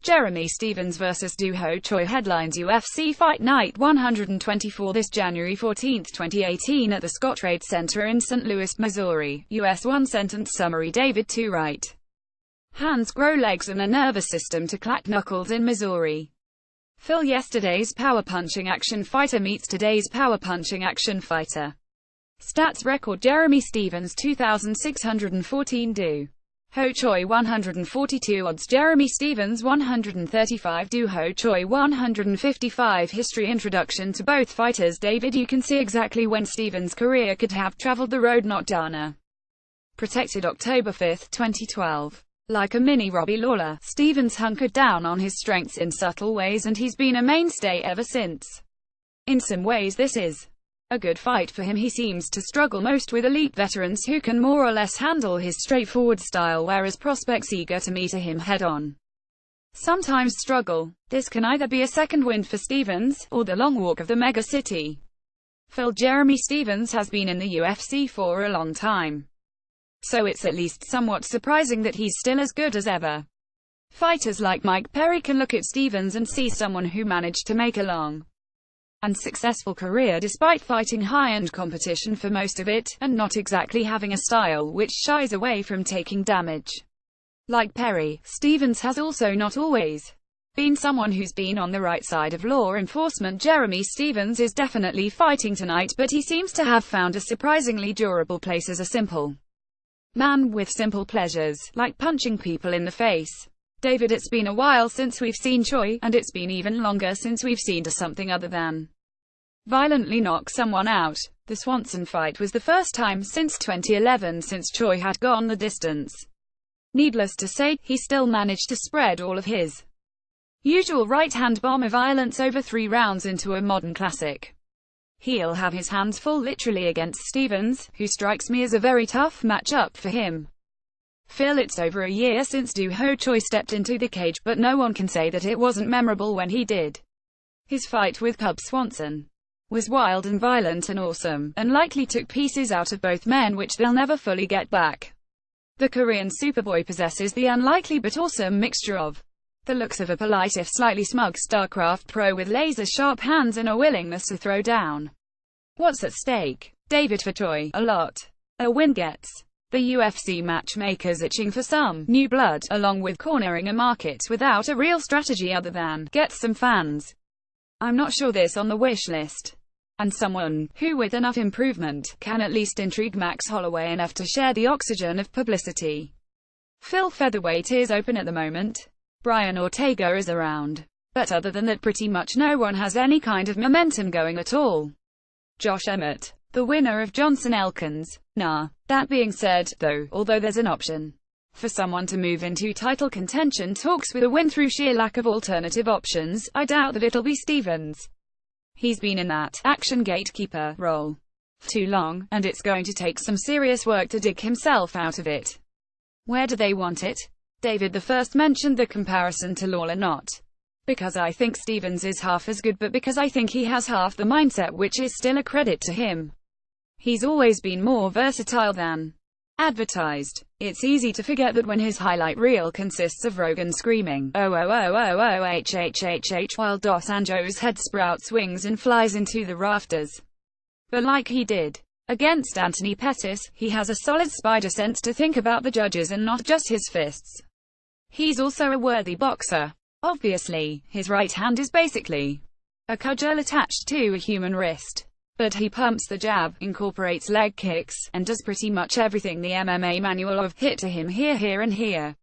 Jeremy Stephe vs. Doo Ho Choi headlines UFC Fight Night 124 this January 14, 2018 at the Scottrade Center in St. Louis, Missouri, US. One-sentence summary: David 2 right hands grow legs and a nervous system to clack knuckles in Missouri. Phil Yesterday's power-punching action fighter meets today's power-punching action fighter. Stats record: Jeremy Stephe 2,614, Doo Ho Choi 142 odds, Jeremy Stephe 135, Doo Ho Choi 155. History. Introduction to both fighters. David, you can see exactly when Stephen's career could have traveled the road notDana protected. October 5, 2012. Like a mini Robbie Lawler, Stephen's hunkered down on his strengths in subtle ways and he's been a mainstay ever since. In some ways this is a good fight for him. He seems to struggle most with elite veterans who can more or less handle his straightforward style, whereas prospects eager to meet him head-on sometimes struggle. This can either be a second wind for Stephe, or the long walk of the megacity. Phil: Jeremy Stephe has been in the UFC for a long time, so it's at least somewhat surprising that he's still as good as ever. Fighters like Mike Perry can look at Stephe and see someone who managed to make a long and successful career despite fighting high-end competition for most of it, and not exactly having a style which shies away from taking damage. Like Perry, Stephe has also not always been someone who's been on the right side of law enforcement. Jeremy Stephe is definitely fighting tonight, but he seems to have found a surprisingly durable place as a simple man with simple pleasures, like punching people in the face. David, it's been a while since we've seen Choi, and it's been even longer since we've seen something other than violently knock someone out. The Swanson fight was the first time since 2011 since Choi had gone the distance. Needless to say, he still managed to spread all of his usual right-hand bomb of violence over 3 rounds into a modern classic. He'll have his hands full literally against Stephe, who strikes me as a very tough matchup for him. Phil: it's over a year since Doo Ho Choi stepped into the cage, but no one can say that it wasn't memorable when he did. His fight with Cub Swanson was wild and violent and awesome, and likely took pieces out of both men which they'll never fully get back. The Korean Superboy possesses the unlikely but awesome mixture of the looks of a polite if slightly smug StarCraft pro with laser-sharp hands and a willingness to throw down. What's at stake? David: for Choi, a lot. A win gets the UFC matchmakers itching for some new blood, along with cornering a market without a real strategy other than get some fans. I'm not sure this on the wish list. And someone who, with enough improvement, can at least intrigue Max Holloway enough to share the oxygen of publicity. Phil: featherweight is open at the moment. Brian Ortega is around, but other than that pretty much no one has any kind of momentum going at all. Josh Emmett, the winner of Johnson Elkins. Nah. That being said, though, although there's an option for someone to move into title contention talks with a win through sheer lack of alternative options, I doubt that it'll be Stephe. He's been in that action gatekeeper role too long, and it's going to take some serious work to dig himself out of it. Where do they want it? David: the first mentioned the comparison to Lawler, not because I think Stephe is half as good, but because I think he has half the mindset, which is still a credit to him. He's always been more versatile than advertised. It's easy to forget that when his highlight reel consists of Rogan screaming, "Oh, oh, oh, oh, oh, h, h, h, h," while Dos Anjos' head sprouts wings and flies into the rafters. But like he did against Anthony Pettis, he has a solid spider sense to think about the judges and not just his fists. He's also a worthy boxer. Obviously, his right hand is basically a cudgel attached to a human wrist. But he pumps the jab, incorporates leg kicks, and does pretty much everything the MMA manual of "hit to him here, here and here"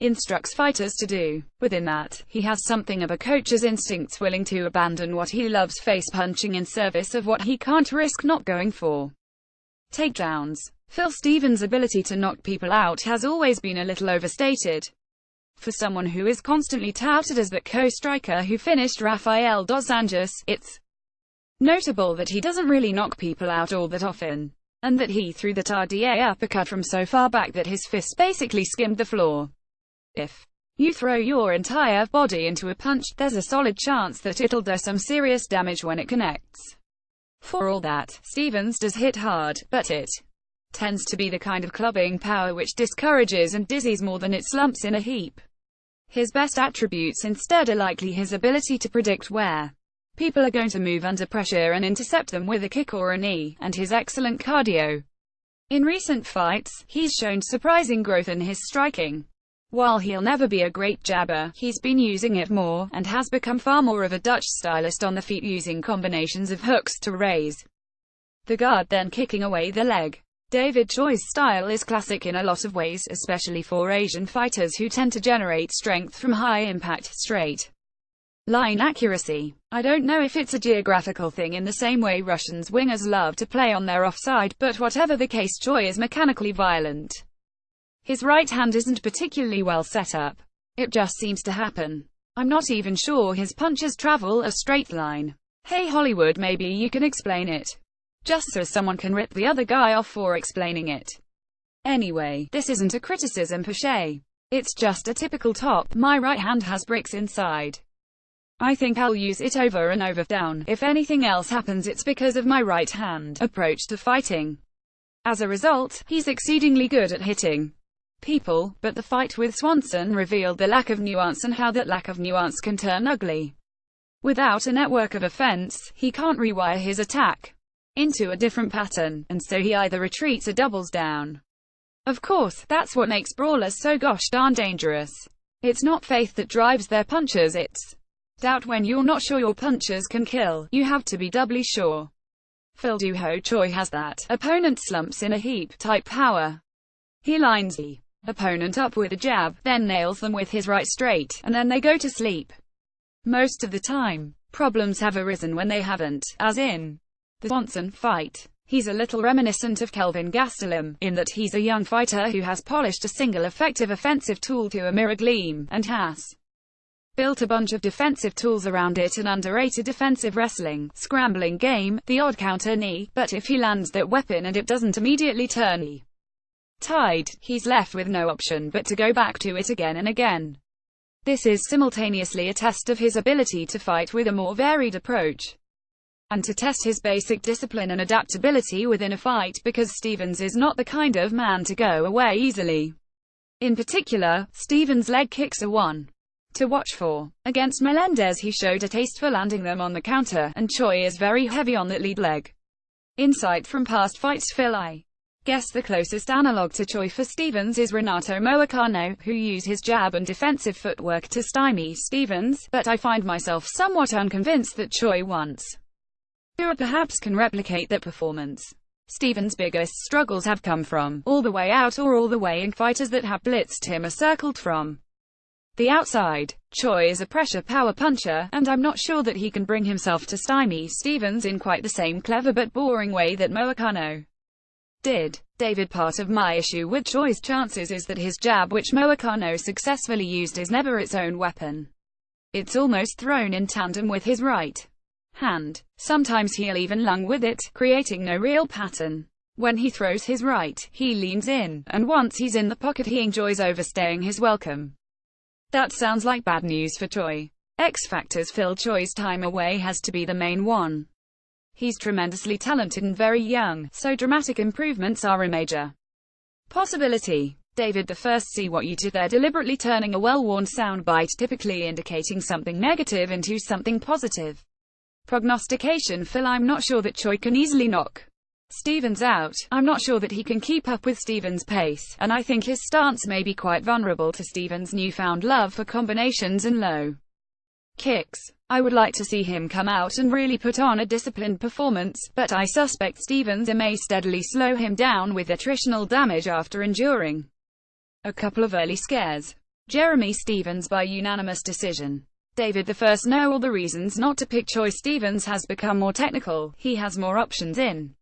instructs fighters to do. Within that, he has something of a coach's instincts, willing to abandon what he loves, face punching, in service of what he can't risk not going for. Takedowns. Phil: Stephen's ability to knock people out has always been a little overstated. For someone who is constantly touted as that co-striker who finished Rafael dos Anjos, it's notable that he doesn't really knock people out all that often, and that he threw that RDA uppercut from so far back that his fists basically skimmed the floor. If you throw your entire body into a punch, there's a solid chance that it'll do some serious damage when it connects. For all that, Stephe does hit hard, but it tends to be the kind of clubbing power which discourages and dizzies more than it slumps in a heap. His best attributes instead are likely his ability to predict where people are going to move under pressure and intercept them with a kick or a knee, and his excellent cardio. In recent fights, he's shown surprising growth in his striking. While he'll never be a great jabber, he's been using it more, and has become far more of a Dutch stylist on the feet, using combinations of hooks to raise the guard, then kicking away the leg. David Choi's style is classic in a lot of ways, especially for Asian fighters who tend to generate strength from high-impact, straight-line accuracy. I don't know if it's a geographical thing in the same way Russians wingers love to play on their offside, but whatever the case, Choi is mechanically violent. His right hand isn't particularly well set up. It just seems to happen. I'm not even sure his punches travel a straight line. Hey Hollywood, maybe you can explain it. Just so someone can rip the other guy off for explaining it. Anyway, this isn't a criticism per se. It's just a typical top. My right hand has bricks inside. I think I'll use it over and over down. If anything else happens, it's because of my right hand approach to fighting. As a result, he's exceedingly good at hitting people, but the fight with Swanson revealed the lack of nuance and how that lack of nuance can turn ugly. Without a network of offense, he can't rewire his attack into a different pattern, and so he either retreats or doubles down. Of course, that's what makes brawlers so gosh darn dangerous. It's not faith that drives their punches, it's doubt. When you're not sure your punches can kill, you have to be doubly sure. Doo Ho Choi has that opponent slumps in a heap type power. He lines the opponent up with a jab, then nails them with his right straight, and then they go to sleep. Most of the time, problems have arisen when they haven't, as in the Swanson fight. He's a little reminiscent of Kelvin Gastelum, in that he's a young fighter who has polished a single effective offensive tool to a mirror gleam, and has built a bunch of defensive tools around it: an underrated defensive wrestling, scrambling game, the odd counter knee, but if he lands that weapon and it doesn't immediately turn tide, he's left with no option but to go back to it again and again. This is simultaneously a test of his ability to fight with a more varied approach, and to test his basic discipline and adaptability within a fight, because Stevens is not the kind of man to go away easily. In particular, Stevens' leg kicks are one to watch for. Against Melendez he showed a taste for landing them on the counter, and Choi is very heavy on that lead leg. Insight from past fights: Phil, I guess the closest analog to Choi for Stevens is Renato Moicano, who used his jab and defensive footwork to stymie Stevens, but I find myself somewhat unconvinced that Choi once or perhaps can replicate that performance. Stevens' biggest struggles have come from all the way out or all the way in. Fighters that have blitzed him are circled from the outside. Choi is a pressure power puncher, and I'm not sure that he can bring himself to stymie Stevens in quite the same clever but boring way that Moicano did. David, part of my issue with Choi's chances is that his jab, which Moicano successfully used, is never its own weapon. It's almost thrown in tandem with his right hand. Sometimes he'll even lung with it, creating no real pattern. When he throws his right, he leans in, and once he's in the pocket he enjoys overstaying his welcome. That sounds like bad news for Choi. X factors: Phil Choi's time away has to be the main one. He's tremendously talented and very young, so dramatic improvements are a major possibility. David, the first see what you did there, deliberately turning a well-worn soundbite typically indicating something negative into something positive. Prognostication: Phil, I'm not sure that Choi can easily knock Stevens out. I'm not sure that he can keep up with Stevens' pace, and I think his stance may be quite vulnerable to Stevens' newfound love for combinations and low kicks. I would like to see him come out and really put on a disciplined performance, but I suspect Stevens may steadily slow him down with attritional damage after enduring a couple of early scares. Jeremy Stevens by unanimous decision. David, the first know all the reasons not to pick Choi. Stevens has become more technical, he has more options in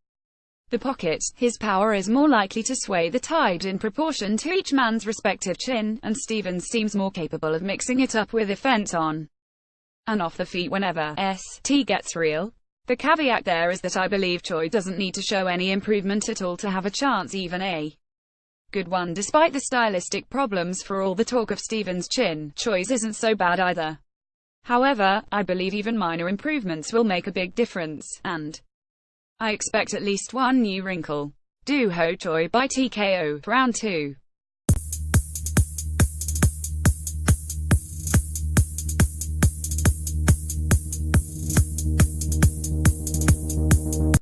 the pocket, his power is more likely to sway the tide in proportion to each man's respective chin, and Stevens seems more capable of mixing it up with offense on and off the feet whenever ST gets real. The caveat there is that I believe Choi doesn't need to show any improvement at all to have a chance, even a good one. Despite the stylistic problems, for all the talk of Stevens' chin, Choi's isn't so bad either. However, I believe even minor improvements will make a big difference, and I expect at least one new wrinkle. Doo Ho Choi by TKO, Round 2.